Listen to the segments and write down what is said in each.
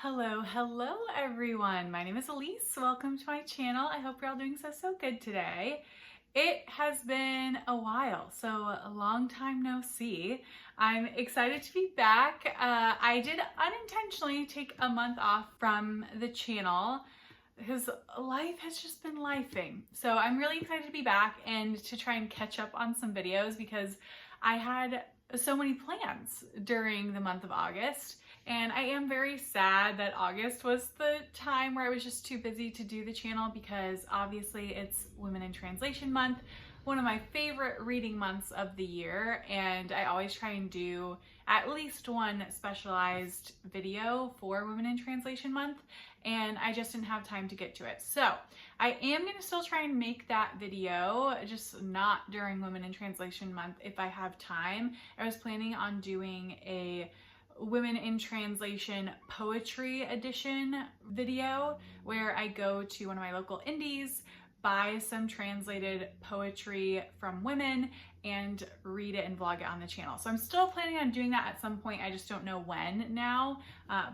Hello everyone. My name is Elise. Welcome to my channel. I hope you're all doing so good today. It has been a while, so a long time no see. I'm excited to be back. I did unintentionally take a month off from the channel because life has just been lifing. So I'm really excited to be back and to try and catch up on some videos because I had so many plans during the month of August. And I am very sad that August was the time where I was just too busy to do the channel because obviously it's Women in Translation Month, one of my favorite reading months of the year, and I always try and do at least one specialized video for Women in Translation Month, and I just didn't have time to get to it. So I am going to still try and make that video, just not during Women in Translation Month if I have time. I was planning on doing a Women in Translation Poetry Edition video where I go to one of my local indies, buy some translated poetry from women, and read it and vlog it on the channel. So I'm still planning on doing that at some point. I just don't know when now,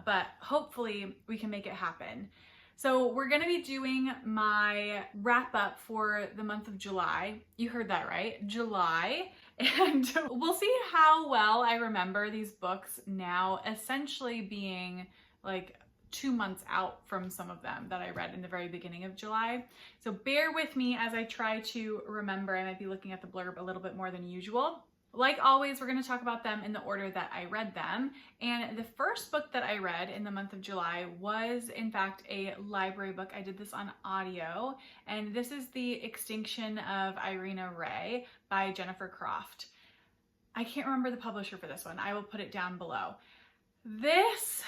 but hopefully we can make it happen. So we're gonna be doing my wrap up for the month of July. You heard that right, July. And we'll see how well I remember these books now, essentially being like 2 months out from some of them that I read in the very beginning of July. So bear with me as I try to remember. I might be looking at the blurb a little bit more than usual. Like always, we're going to talk about them in the order that I read them. And the first book that I read in the month of July was, in fact, a library book. I did this on audio, and this is The Extinction of Irina Ray by Jennifer Croft. I can't remember the publisher for this one. I will put it down below. This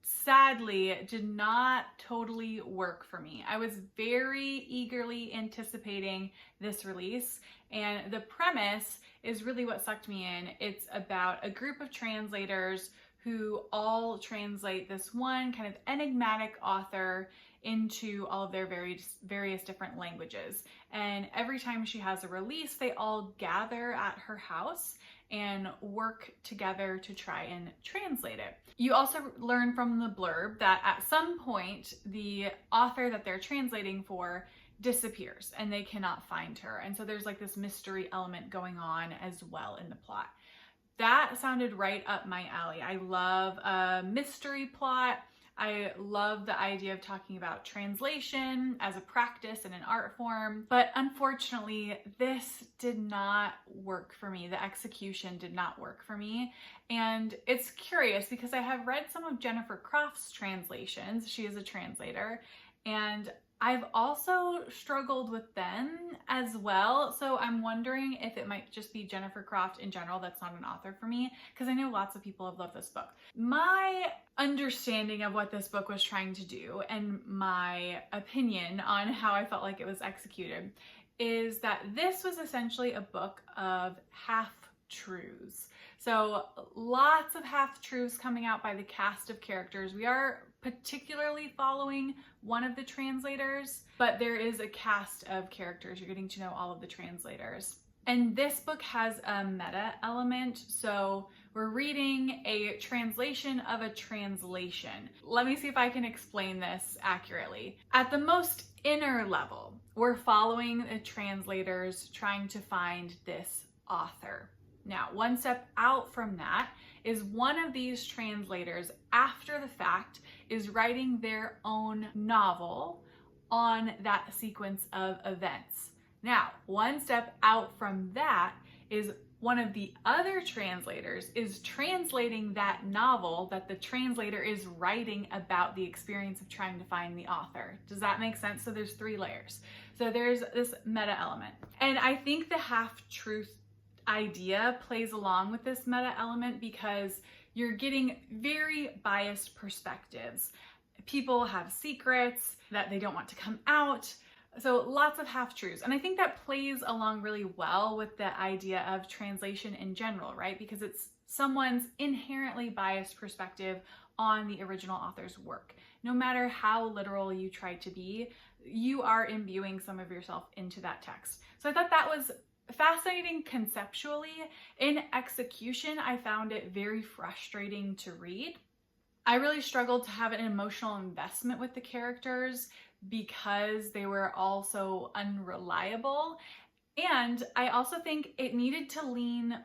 sadly did not totally work for me. I was very eagerly anticipating this release, and the premise is really what sucked me in. It's about a group of translators who all translate this one kind of enigmatic author into all of their various different languages. And every time she has a release, they all gather at her house and work together to try and translate it. You also learn from the blurb that at some point, the author that they're translating for disappears and they cannot find her. And so there's like this mystery element going on as well in the plot. That sounded right up my alley. I love a mystery plot. I love the idea of talking about translation as a practice and an art form, but unfortunately, this did not work for me. The execution did not work for me. And it's curious because I have read some of Jennifer Croft's translations. She is a translator, and I've also struggled with them as well. So I'm wondering if it might just be Jennifer Croft in general that's not an author for me, because I know lots of people have loved this book. My understanding of what this book was trying to do and my opinion on how I felt like it was executed is that this was essentially a book of half-truths. So lots of half-truths coming out by the cast of characters. We are particularly following one of the translators, but there is a cast of characters. You're getting to know all of the translators. And this book has a meta element, so we're reading a translation of a translation. Let me see if I can explain this accurately. At the most inner level, we're following the translators trying to find this author. Now, one step out from that is one of these translators, after the fact, is writing their own novel on that sequence of events. Now, one step out from that is one of the other translators is translating that novel that the translator is writing about the experience of trying to find the author. Does that make sense? So there's 3 layers. So there's this meta element. And I think the half-truth idea plays along with this meta element because you're getting very biased perspectives. People have secrets that they don't want to come out. So lots of half-truths. And I think that plays along really well with the idea of translation in general, right? Because it's someone's inherently biased perspective on the original author's work. No matter how literal you try to be, you are imbuing some of yourself into that text. So I thought that was fascinating conceptually. In execution, I found it very frustrating to read. I really struggled to have an emotional investment with the characters because they were all so unreliable. And I also think it needed to lean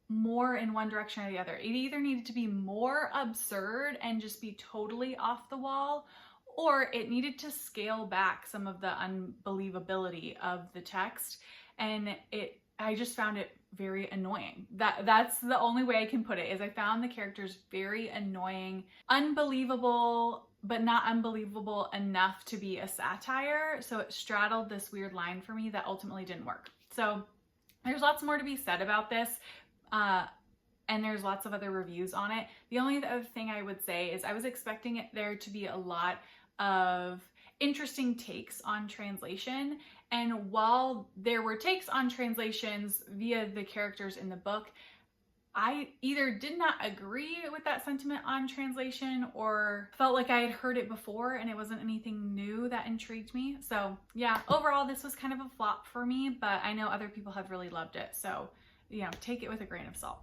more in one direction or the other. It either needed to be more absurd and just be totally off the wall, or it needed to scale back some of the unbelievability of the text. And I just found it very annoying. That's the only way I can put it, is I found the characters very annoying, unbelievable, but not unbelievable enough to be a satire. So it straddled this weird line for me that ultimately didn't work. So there's lots more to be said about this. And there's lots of other reviews on it. The only other thing I would say is I was expecting there to be a lot of interesting takes on translation. And while there were takes on translations via the characters in the book, I either did not agree with that sentiment on translation or felt like I had heard it before and it wasn't anything new that intrigued me. So yeah, overall this was kind of a flop for me, but I know other people have really loved it. So, you know, take it with a grain of salt.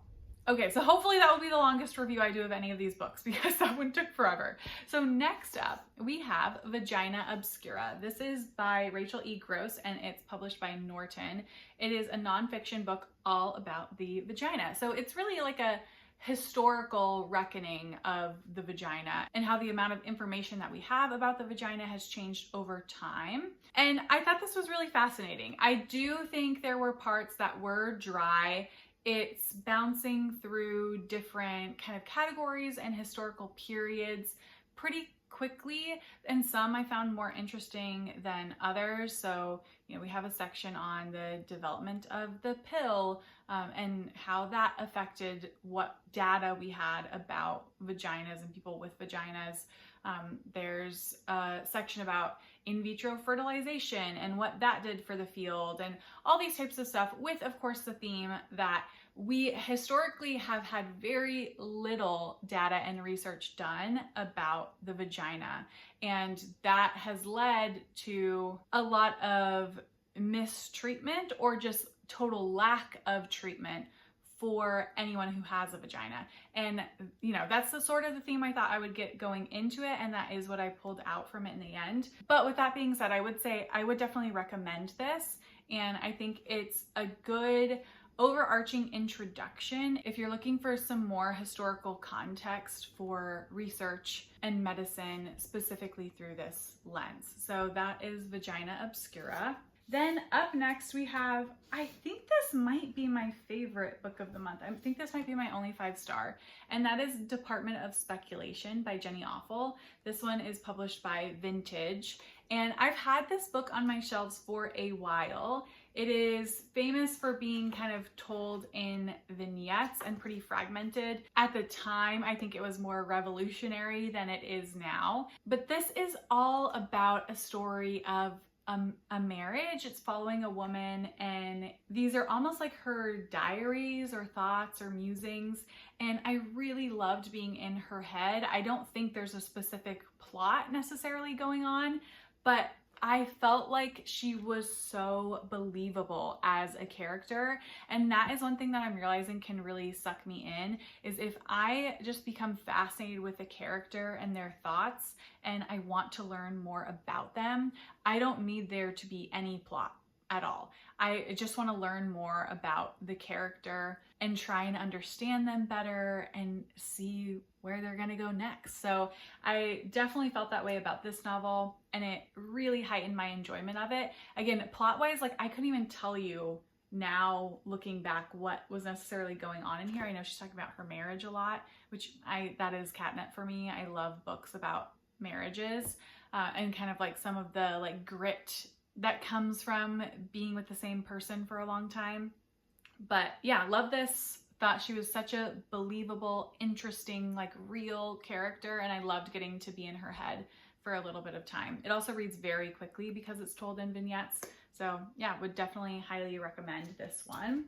Okay, so hopefully that will be the longest review I do of any of these books because that one took forever. So next up, we have Vagina Obscura. This is by Rachel E. Gross and it's published by Norton. It is a nonfiction book all about the vagina. So it's really like a historical reckoning of the vagina and how the amount of information that we have about the vagina has changed over time. And I thought this was really fascinating. I do think there were parts that were dry. It's bouncing through different kind of categories and historical periods pretty quickly, and some I found more interesting than others. So, you know, we have a section on the development of the pill and how that affected what data we had about vaginas and people with vaginas. There's a section about in vitro fertilization and what that did for the field and all these types of stuff, with of course the theme that we historically have had very little data and research done about the vagina, and that has led to a lot of mistreatment or just total lack of treatment for anyone who has a vagina. And you know, that's the sort of the theme I thought I would get going into it, and that is what I pulled out from it in the end. But with that being said, I would say I would definitely recommend this, and I think it's a good overarching introduction if you're looking for some more historical context for research and medicine, specifically through this lens. So that is Vagina Obscura. Then up next we have, I think this might be my favorite book of the month. I think this might be my only 5-star, and that is Department of Speculation by Jenny Offill. This one is published by Vintage, and I've had this book on my shelves for a while. It is famous for being kind of told in vignettes and pretty fragmented. At the time, I think it was more revolutionary than it is now. But this is all about a story of a marriage. It's following a woman, and these are almost like her diaries or thoughts or musings, and I really loved being in her head. I don't think there's a specific plot necessarily going on, but I felt like she was so believable as a character, and that is one thing that I'm realizing can really suck me in, is if I just become fascinated with a character and their thoughts and I want to learn more about them, I don't need there to be any plot at all. I just want to learn more about the character and try and understand them better and see where they're going to go next. So I definitely felt that way about this novel, and it really heightened my enjoyment of it. Again, plot-wise, like I couldn't even tell you now looking back what was necessarily going on in here. I know she's talking about her marriage a lot, which that is catnip for me. I love books about marriages and kind of like some of the like grit that comes from being with the same person for a long time. But yeah, love this. Thought she was such a believable, interesting, like real character, and I loved getting to be in her head for a little bit of time. It also reads very quickly because it's told in vignettes. So yeah, would definitely highly recommend this one.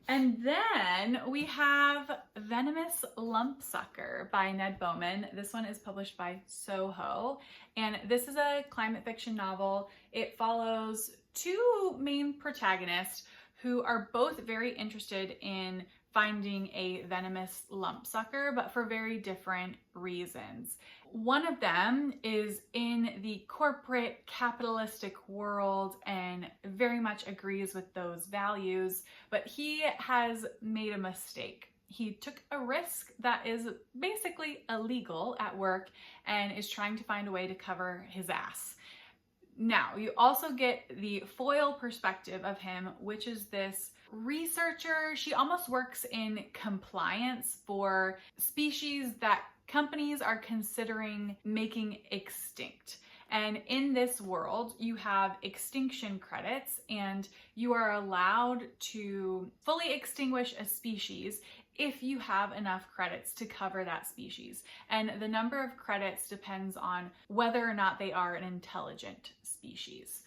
And then we have Venomous Lumpsucker by Ned Beauman. This one is published by Soho, and this is a climate fiction novel. It follows two main protagonists who are both very interested in finding a venomous lumpsucker, but for very different reasons. One of them is in the corporate capitalistic world and very much agrees with those values, but he has made a mistake. He took a risk that is basically illegal at work and is trying to find a way to cover his ass. Now, you also get the foil perspective of him, which is this researcher. She almost works in compliance for species that companies are considering making extinct. And in this world, you have extinction credits, and you are allowed to fully extinguish a species if you have enough credits to cover that species. And the number of credits depends on whether or not they are an intelligent species.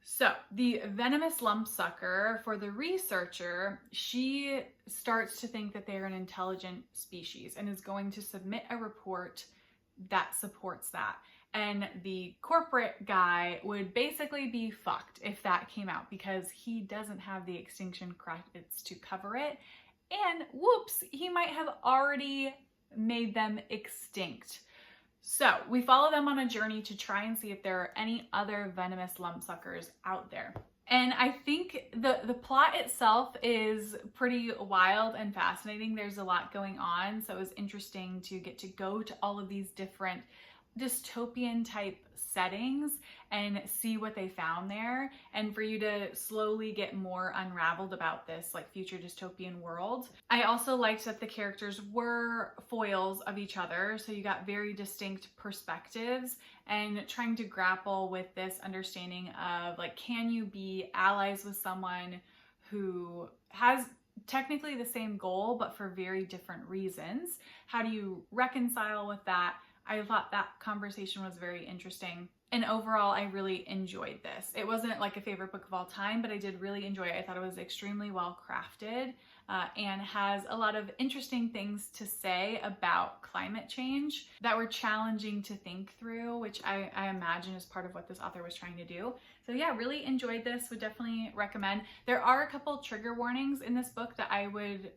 So the venomous lumpsucker, for the researcher, she starts to think that they're an intelligent species and is going to submit a report that supports that. And the corporate guy would basically be fucked if that came out, because he doesn't have the extinction credits to cover it. And whoops, he might have already made them extinct. So we follow them on a journey to try and see if there are any other venomous lumpsuckers out there. And I think the plot itself is pretty wild and fascinating. There's a lot going on, so it was interesting to get to go to all of these different dystopian type settings and see what they found there, and for you to slowly get more unraveled about this like future dystopian world. I also liked that the characters were foils of each other, so you got very distinct perspectives, and trying to grapple with this understanding of like, can you be allies with someone who has technically the same goal but for very different reasons? How do you reconcile with that? I thought that conversation was very interesting. And overall, I really enjoyed this. It wasn't like a favorite book of all time, but I did really enjoy it. I thought it was extremely well crafted and has a lot of interesting things to say about climate change that were challenging to think through, which I imagine is part of what this author was trying to do. So yeah, really enjoyed this, would definitely recommend. There are a couple trigger warnings in this book that I would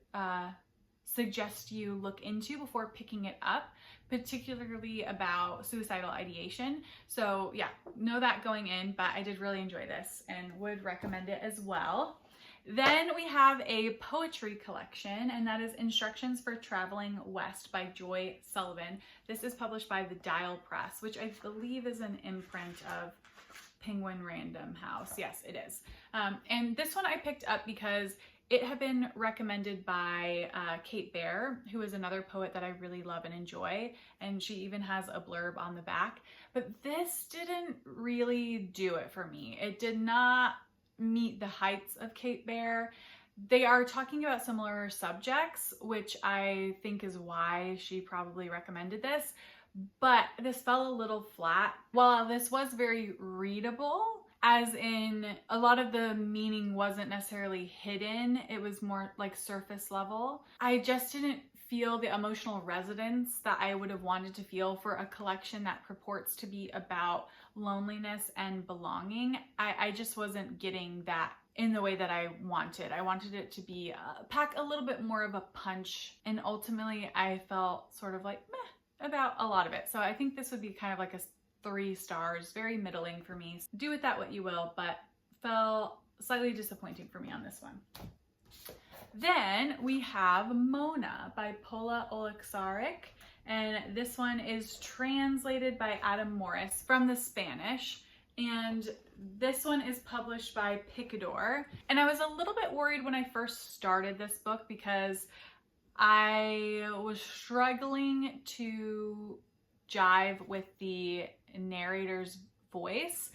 suggest you look into before picking it up, particularly about suicidal ideation. So yeah, know that going in, but I did really enjoy this and would recommend it as well. Then we have a poetry collection, and that is Instructions for Traveling West by Joy Sullivan. This is published by the Dial Press, which I believe is an imprint of Penguin Random House. Yes, it is. And this one I picked up because it had been recommended by Kate Bear, who is another poet that I really love and enjoy, and she even has a blurb on the back. But this didn't really do it for me. It did not meet the heights of Kate Bear. They are talking about similar subjects, which I think is why she probably recommended this, but this fell a little flat. While this was very readable, as in a lot of the meaning wasn't necessarily hidden, it was more like surface level. I just didn't feel the emotional resonance that I would have wanted to feel for a collection that purports to be about loneliness and belonging. I just wasn't getting that in the way that I wanted. I wanted it to be pack a little bit more of a punch, and ultimately I felt sort of like meh about a lot of it. So I think this would be kind of like a 3 stars, very middling for me. Do with that what you will, but felt slightly disappointing for me on this one. Then we have Mona by Polo Olaixarac, and this one is translated by Adam Morris from the Spanish, and this one is published by Picador. And I was a little bit worried when I first started this book because I was struggling to jive with the narrator's voice,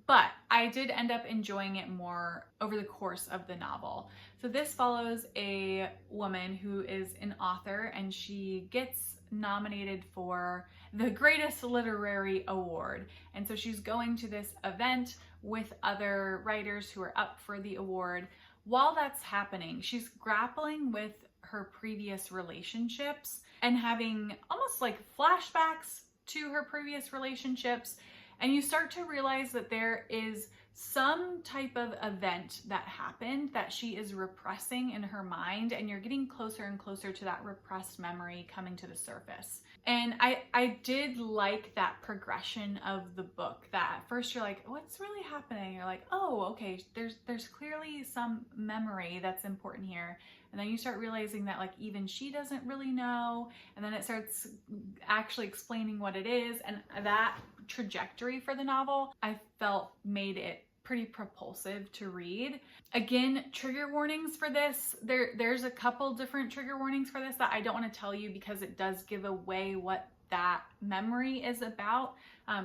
but I did end up enjoying it more over the course of the novel. So this follows a woman who is an author, and she gets nominated for the greatest literary award. And so she's going to this event with other writers who are up for the award. While that's happening, she's grappling with her previous relationships and having almost like flashbacks to her previous relationships, And you start to realize that there is some type of event that happened that she is repressing in her mind, and you're getting closer and closer to that repressed memory coming to the surface. And I did like that progression of the book, that at first you're like, what's really happening? You're like, oh, okay, there's clearly some memory that's important here. And then you start realizing that like even she doesn't really know. And then it starts actually explaining what it is. And that trajectory for the novel, I felt made it pretty propulsive to read. Again, trigger warnings for this. There's a couple different trigger warnings for this that I don't want to tell you because it does give away what that memory is about.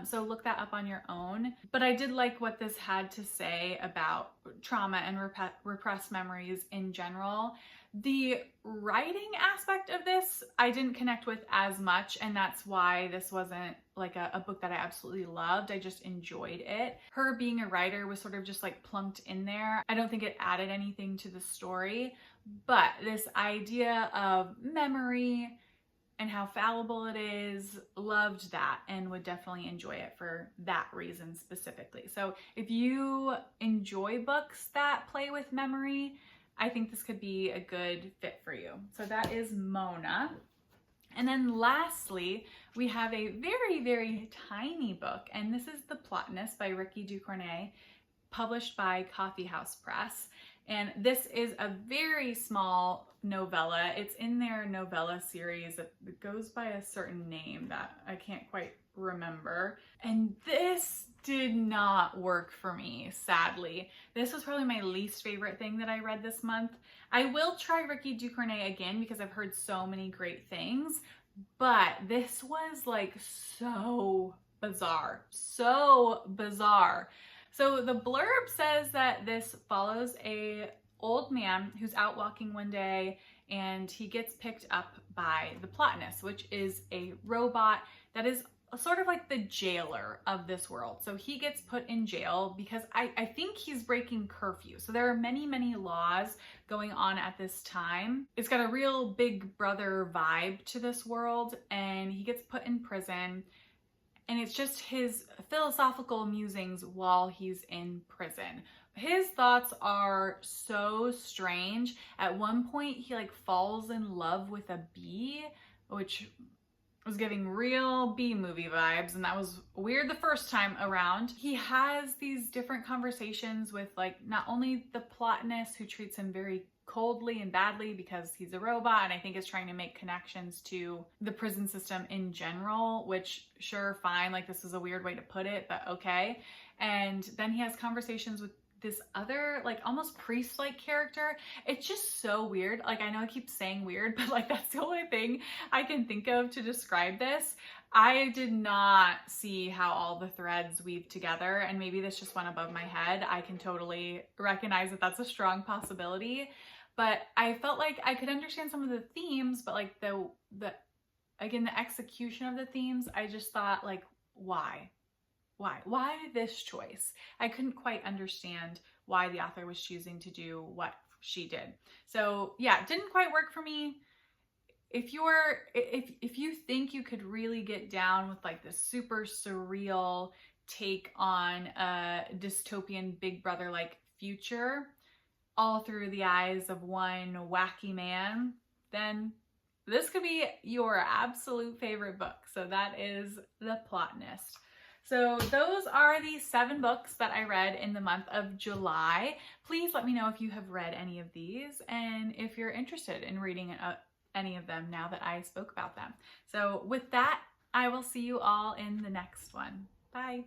So look that up on your own. But I did like what this had to say about trauma and repressed memories in general. The writing aspect of this, I didn't connect with as much, and that's why this wasn't like a book that I absolutely loved. I just enjoyed it. Her being a writer was sort of just like plunked in there. I don't think it added anything to the story, but this idea of memory and how fallible it is, loved that and would definitely enjoy it for that reason specifically. So if you enjoy books that play with memory, I think this could be a good fit for you. So that is Mona. And then lastly, we have a very, very tiny book, and this is The Plotinus by Rikki Ducornet, published by Coffee House Press. And this is a very small novella. It's in their novella series. It goes by a certain name that I can't quite remember. And this did not work for me, sadly. This was probably my least favorite thing that I read this month. I will try Rikki Ducornet again because I've heard so many great things, but this was like so bizarre. So bizarre. So the blurb says that this follows a old man who's out walking one day, and he gets picked up by the Plotinus, which is a robot that is sort of like the jailer of this world. So he gets put in jail because I think he's breaking curfew. So there are many, many laws going on at this time. It's got a real Big Brother vibe to this world, and he gets put in prison. And it's just his philosophical musings while he's in prison. His thoughts are so strange. At one point, he like falls in love with a bee, which was giving real bee movie vibes, and that was weird the first time around. He has these different conversations with like not only the Plotinus, who treats him very coldly and badly because he's a robot, and I think is trying to make connections to the prison system in general, which sure, fine, like this is a weird way to put it, but okay. And then he has conversations with this other like almost priest-like character. It's just so weird. Like I know I keep saying weird, but like that's the only thing I can think of to describe this. I did not see how all the threads weave together, and maybe this just went above my head. I can totally recognize that that's a strong possibility, but I felt like I could understand some of the themes, but like the execution of the themes, I just thought like, why this choice? I couldn't quite understand why the author was choosing to do what she did. So yeah, it didn't quite work for me. If you think you could really get down with like this super surreal take on a dystopian Big Brother like future, all through the eyes of one wacky man, then this could be your absolute favorite book. So that is The Plotinus. So those are the 7 books that I read in the month of July. Please let me know if you have read any of these and if you're interested in reading any of them now that I spoke about them. So with that, I will see you all in the next one. Bye.